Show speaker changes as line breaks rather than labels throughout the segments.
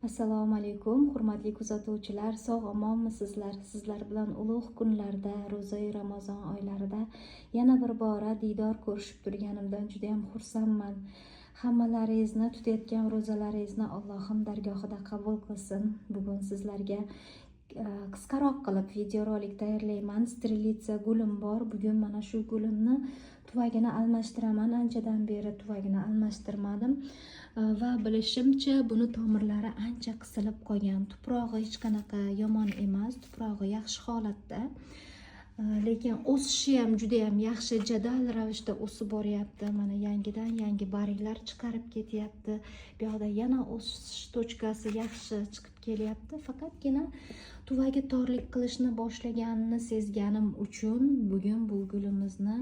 Assalomu alaykum, hurmatli kuzatuvchilar, sog'-omonmisizlar? Sizlar bilan ulug' kunlarda, ro'za-yu Ramazon oylarida yana bir bora diydor ko'rishib turganimdan juda ham xursandman. Hammalaringizni tutayotgan ro'zalaringizni Allohim dargohida qabul qilsin. Bugun sizlarga qisqaroq qilib videorolik tayyorlayman. Strelitsa gulim bor. Bugun mana shu gulimni tuvagini almashtiraman. Anchadan beri tuvagini almashtirmadim. Va bilishimcha buni tomirlari ancha qisilib qolgan. Tuprog'i hech qanaqa yomon emas, tuprog'i yaxshi holatda. Lekin o'sishi ham juda ham yaxshi, jadal ravishda o'sib boryapti. Mana yangidan yangi barglar chiqarib ketyapti. Bu yoqda yana o'sish tochkasi yaxshi chiqib kelyapti. Faqatgina tuvagi torlik qilishni boshlaganini sezganim uchun bugun bu gulimizni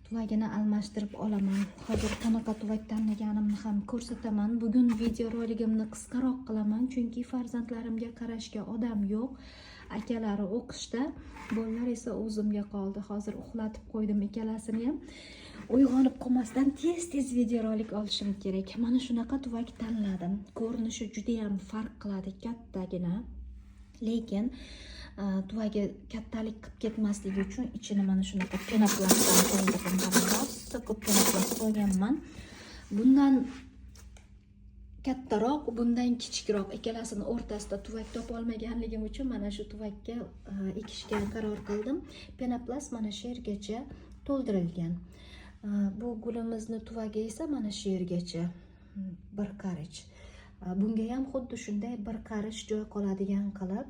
tuvagini almashtirib olaman. Hozir qanaqa tuvak tanlaganimni ham ko'rsataman. Bugun videoroligimni qisqaroq qilaman, chunki farzandlarimga qarashga odam yo'q. Akalari o'qishda, bolalar esa o'zimga qoldi. Hozir uxlatib qo'ydim ikkalasini ham. Uyg'onib qolmasdan tez videorolik olishim kerak. Mana shunaqa tuvak tanladim. Ko'rinishi juda ham farq qiladi, kattagina. Lekin tuvagi kattalik qilib ketmasligi uchun ichini mana shunaqa penoplastdan to'ldirdim. Rosa ko'p penoplast qo'yganman. Bundan kattaroq, bundan kichikroq, ikkalasini o'rtasida tuvak topa olmaganligim uchun mana shu tuvakka ekishga qaror qildim. Penoplast mana shu yergacha to'ldirilgan. Bu gulimizni tuvagi esa mana shu yergacha bir qarich. Bunga ham xuddi shunday bir qarich joy qoladigan qilib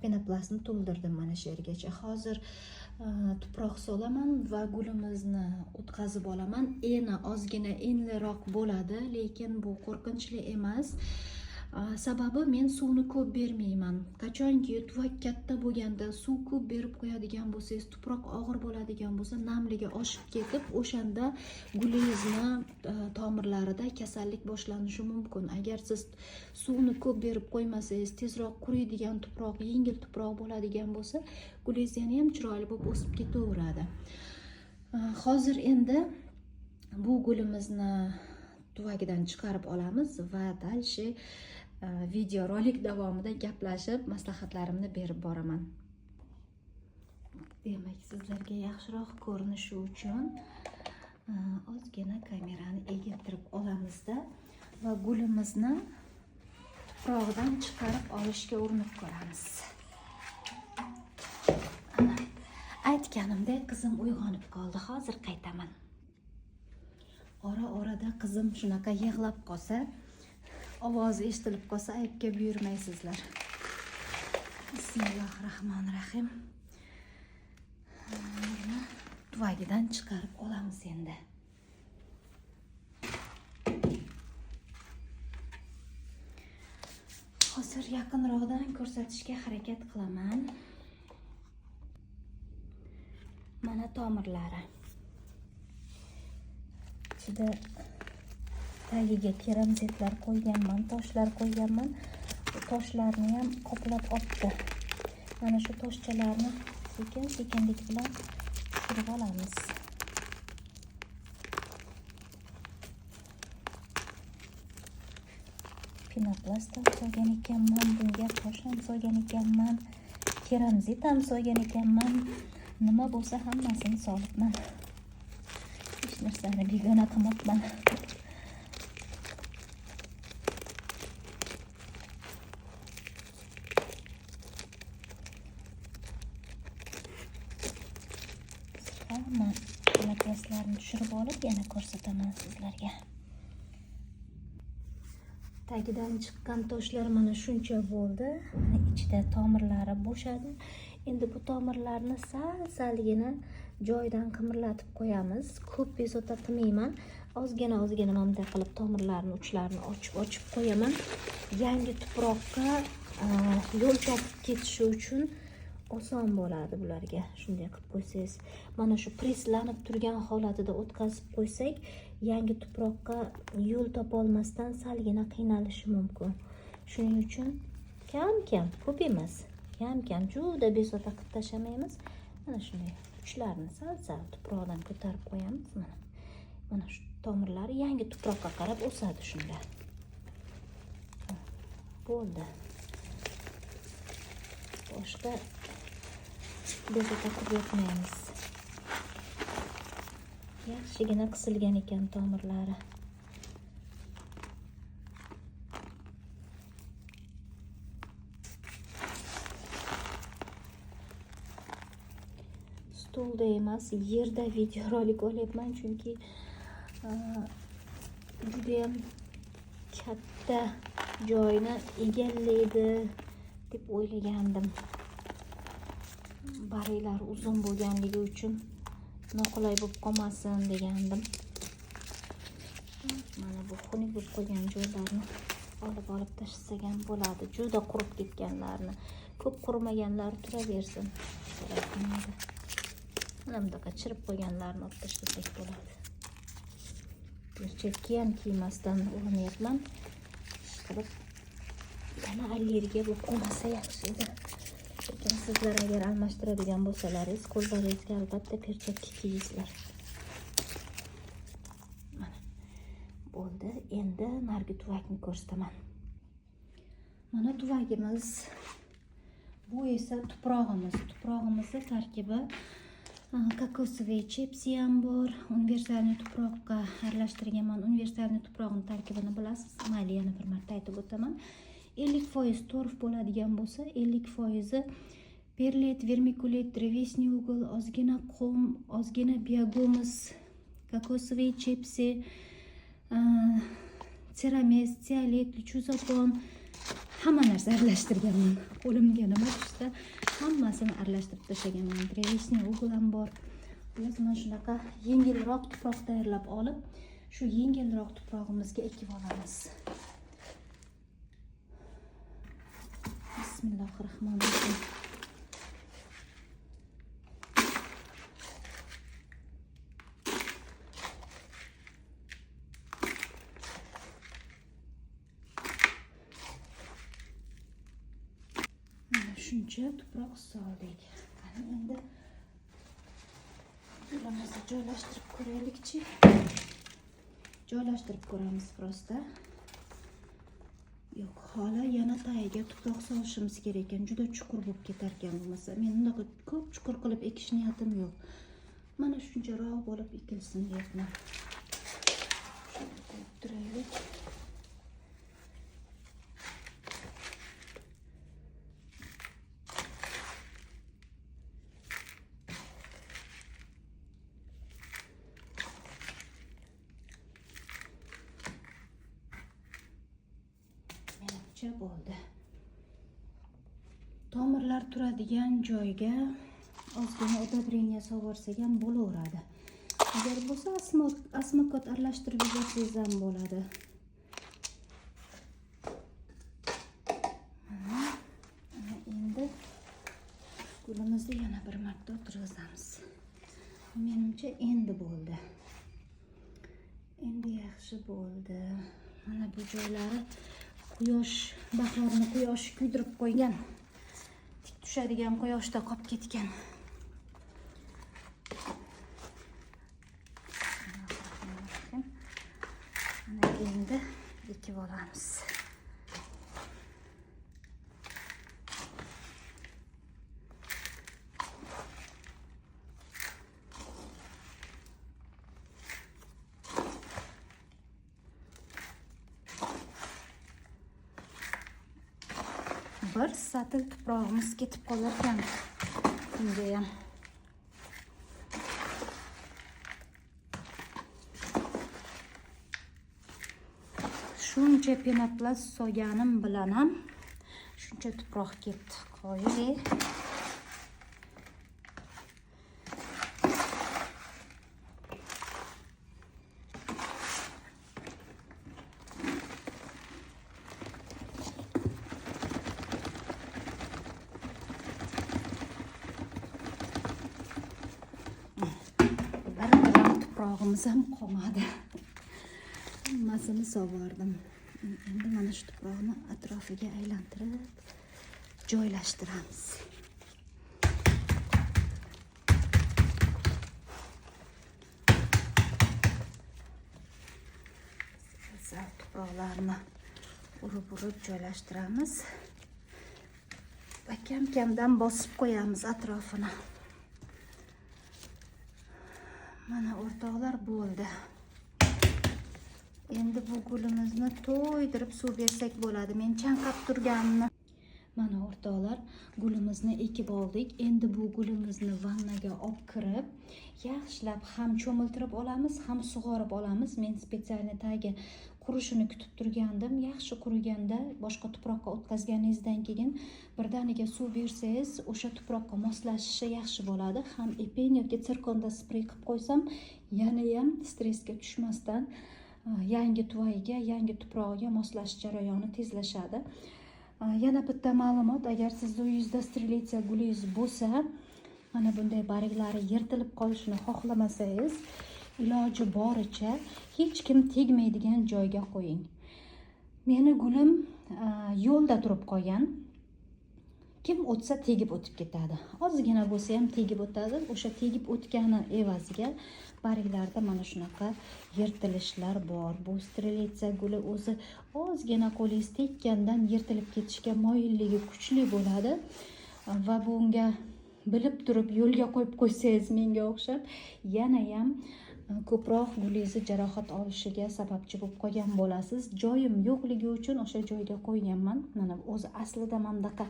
penoplastni to'ldirdim mana shu yergacha. Hozir tuproq solaman va gulimizni o'tkazib olaman. Eni ozgina enliroq bo'ladi, lekin bu qo'rqinchli emas. Sababi men suvni ko'p bermayman. Qachonki tuvak katta bo'lganda suv ko'p berib qo'yadigan bo'lsangiz, tuproq og'ir bo'ladigan bo'lsa, namligi oshib ketib, o'shanda gulingizni tomirlarida kasallik boshlanishi mumkin. Agar siz suvni ko'p berib qo'ymasangiz, tezroq quriydigan tuproq, yengil tuproq bo'ladigan bo'lsa, gulingiz yana ham chiroyli bo'lib o'sib ketaveradi. Hozir endi bu gulimizni tuvagidan chiqarib olamiz va dalshi videorolik davomida gaplashib, maslahatlarimni berib boraman. Demak, sizlarga yaxshiroq ko'rinishi uchun ozgina kamerani egiltirib olamizda va gulimizni tuprog'idan chiqarib olishga urinib ko'ramiz. Aytganimdek, qizim uyg'onib qoldi. Hozir qaytaman. Ora-orada qizim shunaqa yig'lab qolsa, ovozi eshitilib qolsa, aybga buyurmaysizlar. Bismillahirrohmanirrohim. Tuvagidan chiqarib olamiz endi. Hozir yaqinroqdan ko'rsatishga harakat qilaman. Mana tomirlari. Ichida tagiga keramzitlar qo'yganman, toshlar qo'yganman. Bu toshlarni ham qoplab olibdi. Mana shu toshchalarni sekin-sekinlik bilan tushirib olamiz. Penoplast ham solgan ekanman, bunga tosh ham solgan ekanman, keramzit ham solgan ekanman. Nima bo'lsa hammasini solibman. Hech narsani begona qilmabman. Hamma penoplastlarni tushirib olib, yana ko'rsataman sizlarga. Tagidan chiqqan toshlar mana shuncha bo'ldi. Ichida tomirlari bo'shadi. Endi bu tomirlarni salgina joyidan qimirlatib qo'yamiz. Ko'p bezovta qilmayman. Ozgina bunday qilib tomirlarni uchlarini ochib qo'yaman. Yangi tuproqqa yo'l topib ketishi uchun oson bo'ladi bularga. Shunday qilib qo'ysangiz, mana shu preslanib turgan holatida o'tkazib qo'ysak, yangi tuproqqa yo'l topa olmasdan salgina qiynalishi mumkin. Shuning uchun kam-kam, ko'p emas, kam-kam juda bezovta qilib tashlamaymiz. Mana shunday uchlarni sal tuproqdan ko'tarib qo'yamiz. Mana shu tomirlari yangi tuproqqa qarab o'sadi shunda. Bo'ldi. Boshqa bezak qilib yotmaymiz. Yaxshigina qisilgan ekan tomirlari. Stolda emas, yerda video rolik olyapman, chunki juda ham katta joyni egallaydi deb o'ylagandim. Barglar uzun bo'lganligi uchun noqulay bo'lib qolmasin degandim. Mana bu xunuk bo'lib qolgan joylarni olib tashlasak ham bo'ladi. Juda qurib ketganlarni, ko'p qurimaganlar turaversin. Mana bunaqa chirib qolganlarni olib tashlasak bo'ladi. Perchakka ham kiymasdan uranyapman. Ishqilib yana allergiya bo'lib qolmasa yaxshi edi. Lekin sizlar agar almashtiradigan bo'lsalaringiz, qo'llaringizga albatta perchakka kiysizlar. Mana bo'ldi. Endi nargi tuvakni ko'rsataman. Mana tuvagimiz. Bu esa tuprog'imiz. Tuprog'imizning tarkibi kokosovый chipsi ham bor. Universalniy tuproqqa aralashtirganman. Universalniy tuprog'ning tarkibini bilasiz. Mayli, yana bir marta aytib o'taman. 50% torf bo'ladigan bo'lsa, 50% perlit, vermikulit, drevesniy ugl, ozgina qum, ozgina biogumус, kokosovый chipsi, tserames, tsialit, lychuzapon, hamma narsa aralashtirganman. Qo'limga nima tushsa, hammasini aralashtirib tashlaganman. Drevesniy ugl ham bor. Biz mana shunaqa yengilroq tuproq tayyorlab olib, shu yengilroq tuprog'imizga ekib olamiz. Bismillahirrahmanirrahim. Shuncha tuproq soldik. Qani endi ularimizni joylashtirib ko'raylikchi. Joylashtirib ko'ramiz prosta. Yo'q, hali yana tagiga tuproq solishimiz kerak ekan. Juda chuqur bo'lib ketar ekan bo'lmasa. Men unaqa ko'p chuqur qilib ekish niyatim yo'q. Mana shuncharoq bo'lib ekilsin deyapman. Shuni qo'yib turaylik. Bo'ldi. Tomirlar turadigan joyga ozgina odabreniya sovorsak ham bo'laveradi. Agar bo'lsa asmokot aralashtirib yuborsangiz ham bo'ladi. Mana endi gulimizni yana bir marta o'tirg'izamiz. Menimcha endi bo'ldi. Endi yaxshi bo'ldi. Mana bu joylari bahorni quyosh kuydirib qo'ygan. Tik tushadigan quyoshda qolib ketgan. Mana endi ekib olamiz. Bir satil tuprog'imiz ketib qolarkan. Bunga ham shuncha penoplast solganim bilan ham shuncha tuproq ketdi. Qo'yi. Tuprog'imiz ham qolmadi. Hammasini sovordim. Endi mana shu tuproqni atrofiga aylantirib joylashtiramiz. Tuproqlarni urib joylashtiramiz va kam-kamdan bosib qo'yamiz atrofini. Mana o'rtoqlar, bo'ldi. Endi bu gulimizni to'ydirib suv bersak bo'ladi. Men chanqab turganimni. Mana o'rtoqlar, gulimizni ekib oldik. Endi bu gulimizni vannaga olib kirib, yaxshilab ham cho'miltirib olamiz, ham sug'orib olamiz. Men spetsialniy tagi qurishini kutib turgandim. Yaxshi quriganda boshqa tuproqqa o'tkazganingizdan keyin birdaniga suv bersangiz, o'sha tuproqqa moslashishi yaxshi bo'ladi. Ham epen yoki sirkonda sprey qilib qo'ysam, yana ham stressga tushmasdan yangi tuvayiga, yangi tuprog'iga moslash jarayoni tezlashadi. Yana bitta ma'lumot, agar sizni uyingizda strelitsiya gulingiz bo'lsa, mana bunday barglari yirtilib qolishini xohlamasangiz, iloji boricha hech kim tegmaydigan joyga qo'ying. Meni gulim yo'lda turib qolgan. Kim o'tsa tegib o'tib ketadi. Ozgina bo'lsa ham tegib o'tadi. O'sha tegib o'tgani evaziga barglarda mana shunaqa yirtilishlar bor. Bu strelitsiya guli o'zi ozgina qo'lingiz tekkandan yirtilib ketishga moyilligi kuchli bo'ladi va bunga bilib turib yo'lga qo'yib qo'ysangiz, menga o'xshab, yana ham ko'proq gulingizni jarohat olishiga sababchi bo'lib qolgan bo'lasiz. Joyim yo'qligi uchun o'sha joyga qo'yganman. Mana o'zi aslida mana bunaqa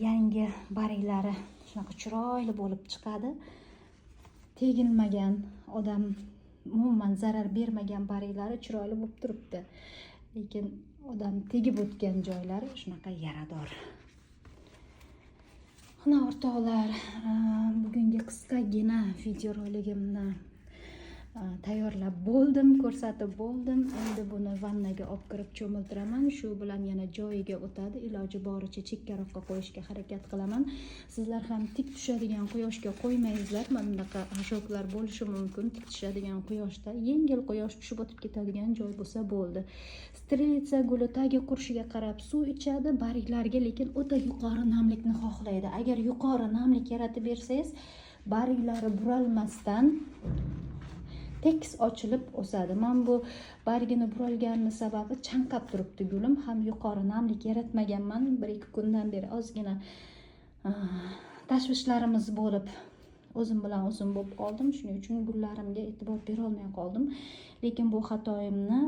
yangi barglari shunaqa chiroyli bo'lib chiqadi. Tegilmagan, odam umuman zarar bermagan barglari chiroyli bo'lib turibdi. Lekin odam tegib o'tgan joylari shunaqa yarador. Mana o'rtoqlar, bugungi qisqagina videoroligimni tayyorlab bo'ldim, ko'rsatib bo'ldim. Endi buni vannaga olib kirib cho'miltiraman. Shu bilan yana joyiga o'tadi. Iloji boricha chekkaroqqa qo'yishga harakat qilaman. Sizlar ham tik tushadigan quyoshga qo'ymangizlar. Mana bunaqa ashoklar bo'lishi mumkin. Tik tushadigan quyoshda, yengil quyosh tushib o'tib ketadigan joy bo'lsa bo'ldi. Strelitsiya guli tagi qurishiga qarab suv ichadi, barglarga lekin o'ta yuqori namlikni xohlaydi. Agar yuqori namlik yaratib bersangiz, barglari buralmasdan tekis ochilib o'sadi. Men bu bargini buralganini sababi chanqab turibdi gulim. Ham yuqori namlik yaratmaganman. 1-2 kundan beri ozgina tashvishlarimiz bo'lib, o'zim bilan o'zim bo'lib qoldim. Shuning uchun gullarimga e'tibor bera olmay qoldim. Lekin bu xatoyimni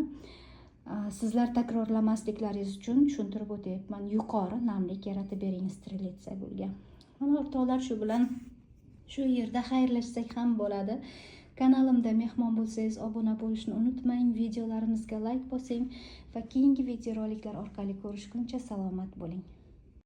sizlar takrorlamasliklaringiz uchun tushuntirib o'tyapman. Yuqori namlik yaratib bering strelitsiya gulga. Mana o'rtoqlar, shu bilan shu yerda xayrlashsak ham bo'ladi. Kanalimda mehmon bo'lsangiz, obuna bo'lishni unutmang, videolarimizga like bosing va keyingi videoroliklar orqali ko'rishguncha salomat bo'ling.